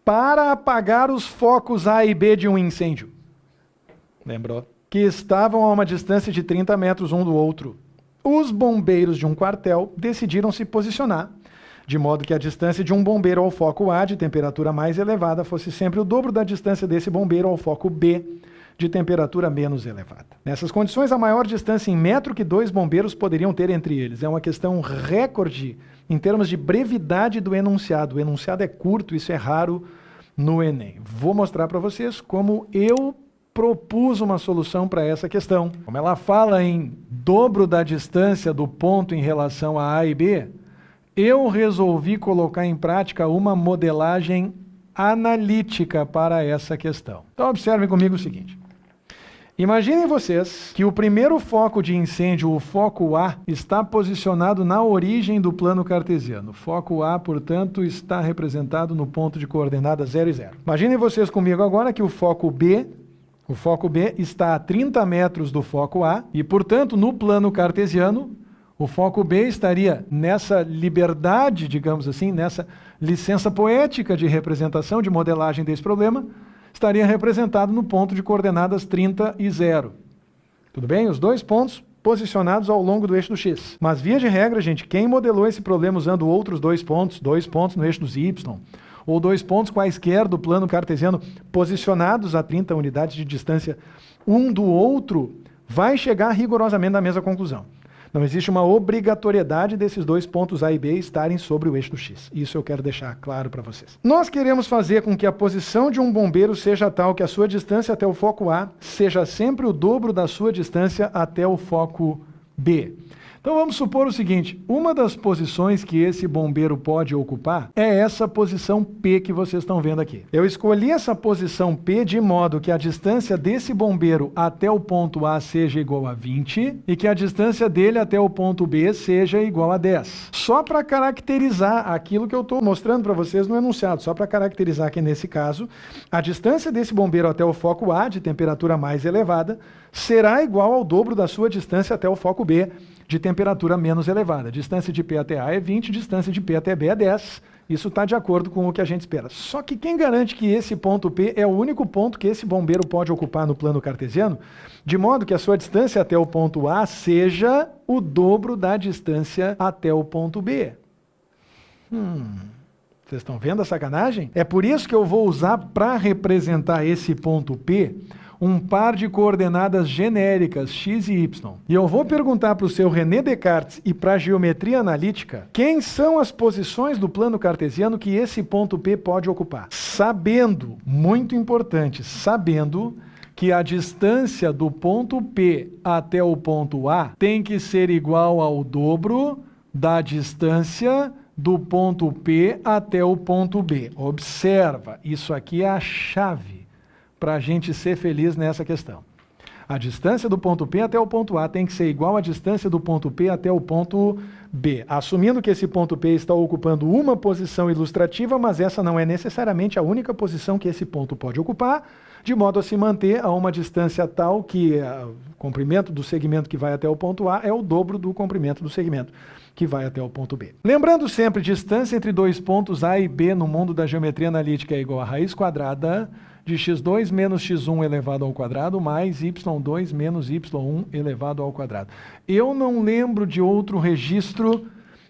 para apagar os focos A e B de um incêndio. Lembrou? Que estavam a uma distância de 30 metros um do outro. Os bombeiros de um quartel decidiram se posicionar, de modo que a distância de um bombeiro ao foco A de temperatura mais elevada fosse sempre o dobro da distância desse bombeiro ao foco B de temperatura menos elevada. Nessas condições, a maior distância em metro que 2 bombeiros poderiam ter entre eles. É uma questão recorde em termos de brevidade do enunciado. O enunciado é curto, isso é raro no Enem. Vou mostrar para vocês como eu propus uma solução para essa questão. Como ela fala em dobro da distância do ponto em relação a A e B, eu resolvi colocar em prática uma modelagem analítica para essa questão. Então observem comigo o seguinte. Imaginem vocês que o primeiro foco de incêndio, o foco A, está posicionado na origem do plano cartesiano. O foco A, portanto, está representado no ponto de coordenadas 0 e 0. Imaginem vocês comigo agora que o foco B está a 30 metros do foco A e, portanto, no plano cartesiano, o foco B estaria nessa liberdade, digamos assim, nessa licença poética de representação, de modelagem desse problema, estaria representado no ponto de coordenadas 30 e 0. Tudo bem? Os dois pontos posicionados ao longo do eixo do X. Mas, via de regra, gente, quem modelou esse problema usando outros dois pontos no eixo dos Y, ou 2 pontos quaisquer do plano cartesiano posicionados a 30 unidades de distância um do outro, vai chegar rigorosamente na mesma conclusão. Não existe uma obrigatoriedade desses 2 pontos A e B estarem sobre o eixo do X. Isso eu quero deixar claro para vocês. Nós queremos fazer com que a posição de um bombeiro seja tal que a sua distância até o foco A seja sempre o dobro da sua distância até o foco B. Então vamos supor o seguinte, uma das posições que esse bombeiro pode ocupar é essa posição P que vocês estão vendo aqui. Eu escolhi essa posição P de modo que a distância desse bombeiro até o ponto A seja igual a 20 e que a distância dele até o ponto B seja igual a 10. Só para caracterizar aquilo que eu estou mostrando para vocês no enunciado, só para caracterizar que nesse caso, a distância desse bombeiro até o foco A de temperatura mais elevada será igual ao dobro da sua distância até o foco B de temperatura menos elevada. Distância de P até A é 20, distância de P até B é 10. Isso está de acordo com o que a gente espera. Só que quem garante que esse ponto P é o único ponto que esse bombeiro pode ocupar no plano cartesiano, de modo que a sua distância até o ponto A seja o dobro da distância até o ponto B? Vocês estão vendo a sacanagem? É por isso que eu vou usar para representar esse ponto P um par de coordenadas genéricas, x e y. E eu vou perguntar para o seu René Descartes e para a geometria analítica quem são as posições do plano cartesiano que esse ponto P pode ocupar. Sabendo, muito importante, sabendo que a distância do ponto P até o ponto A tem que ser igual ao dobro da distância do ponto P até o ponto B. Observa, isso aqui é a chave para a gente ser feliz nessa questão. A distância do ponto P até o ponto A tem que ser igual à distância do ponto P até o ponto B, assumindo que esse ponto P está ocupando uma posição ilustrativa, mas essa não é necessariamente a única posição que esse ponto pode ocupar, de modo a se manter a uma distância tal que o comprimento do segmento que vai até o ponto A é o dobro do comprimento do segmento que vai até o ponto B. Lembrando sempre, distância entre 2 pontos A e B no mundo da geometria analítica é igual a raiz quadrada de x2 menos x1 elevado ao quadrado mais y2 menos y1 elevado ao quadrado. Eu não lembro de outro registro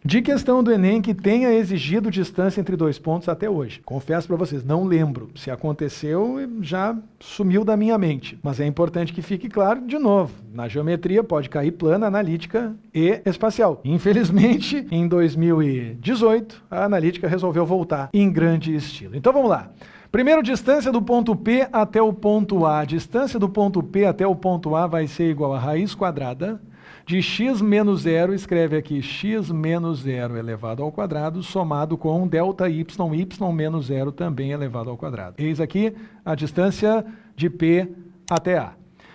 de questão do Enem que tenha exigido distância entre 2 pontos até hoje. Confesso para vocês, não lembro. Se aconteceu, já sumiu da minha mente. Mas é importante que fique claro, de novo, na geometria pode cair plana, analítica e espacial. Infelizmente, em 2018, a analítica resolveu voltar em grande estilo. Então vamos lá. Primeiro, distância do ponto P até o ponto A. A distância do ponto P até o ponto A vai ser igual a raiz quadrada de x menos 0, escreve aqui x menos 0 elevado ao quadrado, somado com delta y menos 0 também elevado ao quadrado. Eis aqui a distância de P até A.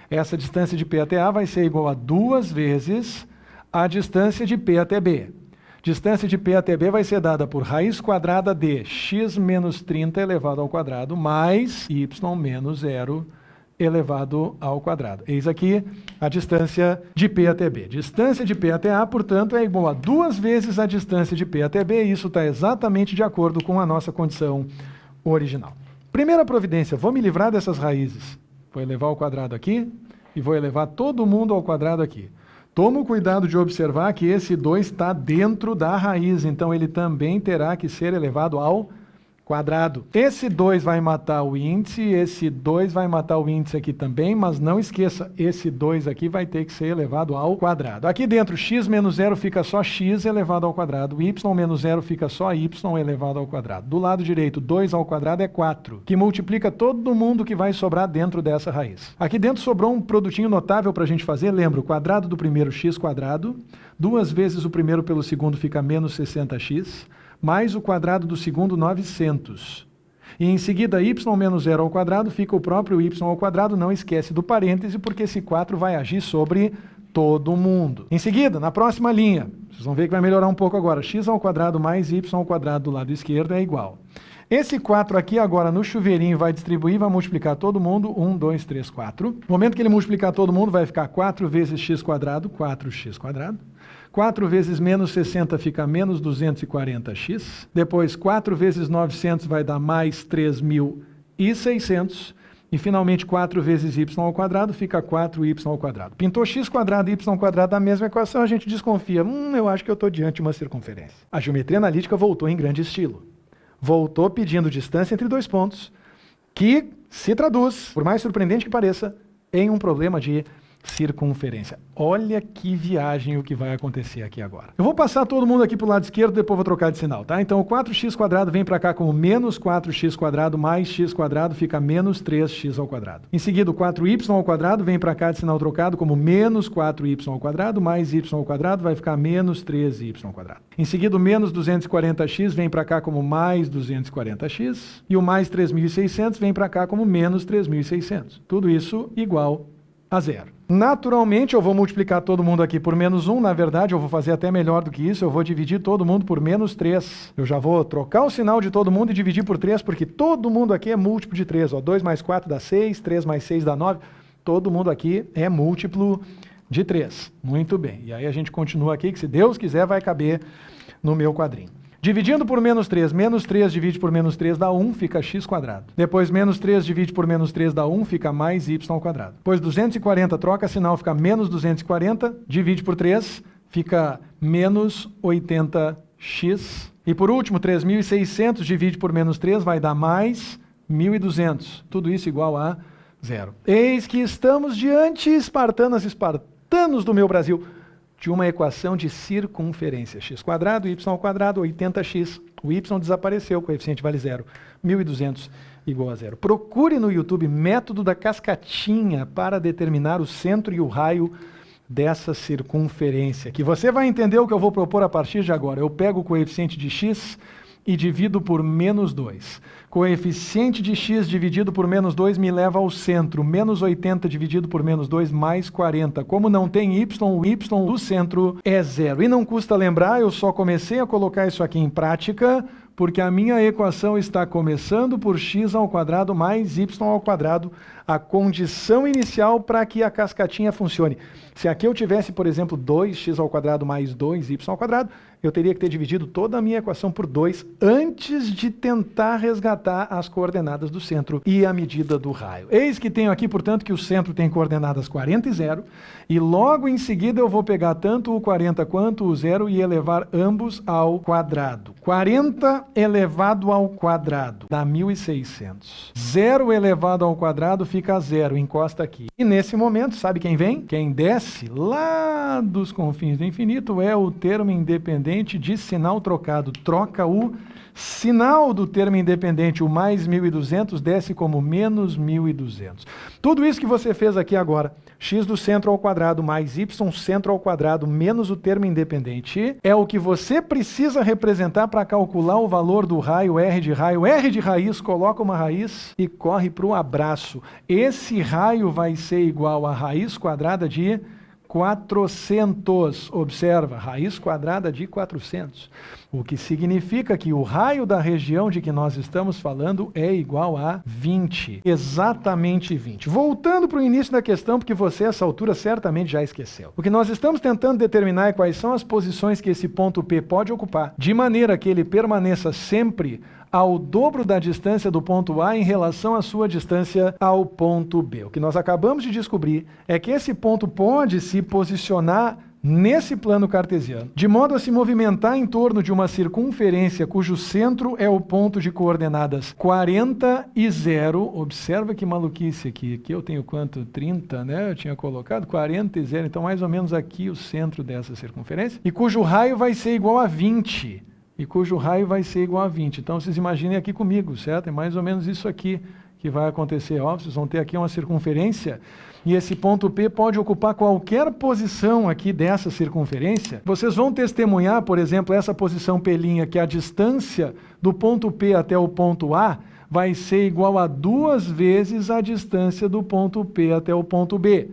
Essa distância de P até A vai ser igual a 2 vezes a distância de P até B. Distância de P até B vai ser dada por raiz quadrada de x menos 30 elevado ao quadrado mais y menos 0 elevado ao quadrado. Eis aqui a distância de P até B. Distância de P até A, portanto, é igual a 2 vezes a distância de P até B. Isso está exatamente de acordo com a nossa condição original. Primeira providência, vou me livrar dessas raízes. Vou elevar ao quadrado aqui e vou elevar todo mundo ao quadrado aqui. Toma o cuidado de observar que esse 2 está dentro da raiz, então ele também terá que ser elevado ao quadrado. Esse 2 vai matar o índice, esse 2 vai matar o índice aqui também, mas não esqueça, esse 2 aqui vai ter que ser elevado ao quadrado. Aqui dentro, x menos 0 fica só x elevado ao quadrado, y menos 0 fica só y elevado ao quadrado. Do lado direito, 2 ao quadrado é 4, que multiplica todo mundo que vai sobrar dentro dessa raiz. Aqui dentro sobrou um produtinho notável para a gente fazer, lembra, o quadrado do primeiro x quadrado, 2 vezes o primeiro pelo segundo fica menos 60x, mais o quadrado do segundo, 900. E em seguida, y menos 0 ao quadrado fica o próprio y ao quadrado, não esquece do parêntese, porque esse 4 vai agir sobre todo mundo. Em seguida, na próxima linha, vocês vão ver que vai melhorar um pouco agora, x ao quadrado mais y ao quadrado do lado esquerdo é igual. Esse 4 aqui agora no chuveirinho vai distribuir, vai multiplicar todo mundo, 1, 2, 3, 4. No momento que ele multiplicar todo mundo, vai ficar 4 vezes x quadrado, 4x quadrado. 4 vezes menos 60 fica menos 240x. Depois, 4 vezes 900 vai dar mais 3.600. E, finalmente, 4 vezes y ao quadrado fica 4y ao quadrado. Pintou x quadrado e y quadrado da mesma equação, a gente desconfia. Eu acho que eu estou diante de uma circunferência. A geometria analítica voltou em grande estilo. Voltou pedindo distância entre dois pontos, que se traduz, por mais surpreendente que pareça, em um problema de circunferência. Olha que viagem o que vai acontecer aqui agora. Eu vou passar todo mundo aqui para o lado esquerdo, depois vou trocar de sinal, tá? Então o 4x quadrado vem para cá como menos 4x quadrado mais x quadrado fica menos 3x ao quadrado. Em seguida o 4y ao quadrado vem para cá de sinal trocado como menos 4y ao quadrado mais y ao quadrado vai ficar menos 3y ao quadrado. Em seguida o menos 240x vem para cá como mais 240x e o mais 3.600 vem para cá como menos 3.600. Tudo isso igual a zero. Naturalmente, eu vou multiplicar todo mundo aqui por menos 1. Na verdade, eu vou fazer até melhor do que isso. Eu vou dividir todo mundo por menos 3. Eu já vou trocar o sinal de todo mundo e dividir por 3, porque todo mundo aqui é múltiplo de 3. 2 mais 4 dá 6, 3 mais 6 dá 9. Todo mundo aqui é múltiplo de 3. Muito bem. E aí a gente continua aqui, que se Deus quiser vai caber no meu quadrinho. Dividindo por menos 3 divide por menos 3 dá 1, fica x quadrado. Depois, menos 3 divide por menos 3 dá 1, fica mais y ao quadrado. Depois, 240, troca sinal, fica menos 240, divide por 3, fica menos 80x. E por último, 3.600 divide por menos 3 vai dar mais 1.200. Tudo isso igual a zero. Eis que estamos diante, espartanos do meu Brasil, de uma equação de circunferência. X quadrado, y ao quadrado, 80x. O y desapareceu, o coeficiente vale zero. 1.200 igual a zero. Procure no YouTube método da cascatinha para determinar o centro e o raio dessa circunferência, que você vai entender o que eu vou propor a partir de agora. Eu pego o coeficiente de x e divido por menos 2. Coeficiente de x dividido por menos 2 me leva ao centro. Menos 80 dividido por menos 2 mais 40. Como não tem y, o y do centro é zero. E não custa lembrar, eu só comecei a colocar isso aqui em prática porque a minha equação está começando por x ao quadrado mais y ao quadrado, a condição inicial para que a cascatinha funcione. Se aqui eu tivesse, por exemplo, 2x ao quadrado mais 2y ao quadrado, eu teria que ter dividido toda a minha equação por 2 antes de tentar resgatar as coordenadas do centro e a medida do raio. Eis que tenho aqui, portanto, que o centro tem coordenadas 40 e 0, e logo em seguida eu vou pegar tanto o 40 quanto o 0 e elevar ambos ao quadrado. 40 elevado ao quadrado dá 1.600. 0 elevado ao quadrado fica 0, encosta aqui. E nesse momento, sabe quem vem? Quem desce lá dos confins do infinito é o termo independente de sinal trocado. Troca o sinal do termo independente, o mais 1.200 desce como menos 1.200. Tudo isso que você fez aqui agora, x do centro ao quadrado mais y centro ao quadrado menos o termo independente, é o que você precisa representar para calcular o valor do raio R de raio. R de raiz, coloca uma raiz e corre para o abraço. Esse raio vai ser igual a raiz quadrada de 400. Observa, raiz quadrada de 400. O que significa que o raio da região de que nós estamos falando é igual a 20. Exatamente 20. Voltando para o início da questão, porque você, a essa altura, certamente já esqueceu. O que nós estamos tentando determinar é quais são as posições que esse ponto P pode ocupar, de maneira que ele permaneça sempre ao dobro da distância do ponto A em relação à sua distância ao ponto B. O que nós acabamos de descobrir é que esse ponto pode se posicionar nesse plano cartesiano, de modo a se movimentar em torno de uma circunferência cujo centro é o ponto de coordenadas 40 e 0. Observa que maluquice aqui. Aqui eu tenho quanto? 30, né? Eu tinha colocado 40 e 0. Então, mais ou menos aqui o centro dessa circunferência. E cujo raio vai ser igual a 20. Então, vocês imaginem aqui comigo, certo? É mais ou menos isso aqui que vai acontecer. Ó, vocês vão ter aqui uma circunferência e esse ponto P pode ocupar qualquer posição aqui dessa circunferência. Vocês vão testemunhar, por exemplo, essa posição P', que a distância do ponto P até o ponto A vai ser igual a 2 vezes a distância do ponto P até o ponto B.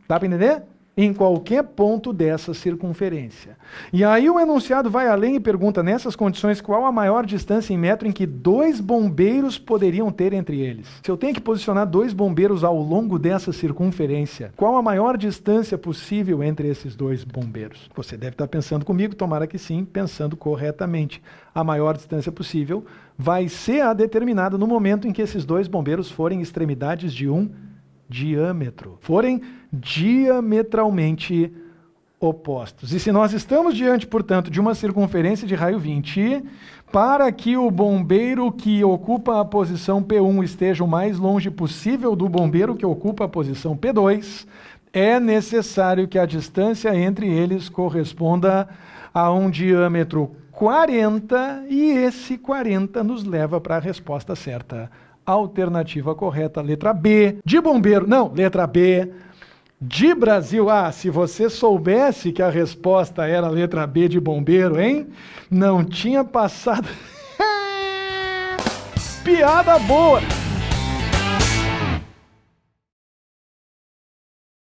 Dá para entender? Em qualquer ponto dessa circunferência. E aí o enunciado vai além e pergunta, nessas condições, qual a maior distância em metro em que 2 bombeiros poderiam ter entre eles? Se eu tenho que posicionar 2 bombeiros ao longo dessa circunferência, qual a maior distância possível entre esses 2 bombeiros? Você deve estar pensando comigo, tomara que sim, pensando corretamente. A maior distância possível vai ser a determinada no momento em que esses 2 bombeiros forem extremidades de um diâmetro, forem diametralmente opostos. E se nós estamos diante, portanto, de uma circunferência de raio 20, para que o bombeiro que ocupa a posição P1 esteja o mais longe possível do bombeiro que ocupa a posição P2, é necessário que a distância entre eles corresponda a um diâmetro 40, e esse 40 nos leva para a resposta certa. Alternativa correta, letra B. De bombeiro, não, letra B. De Brasil, se você soubesse que a resposta era a letra B de bombeiro, hein? Não tinha passado. Piada boa!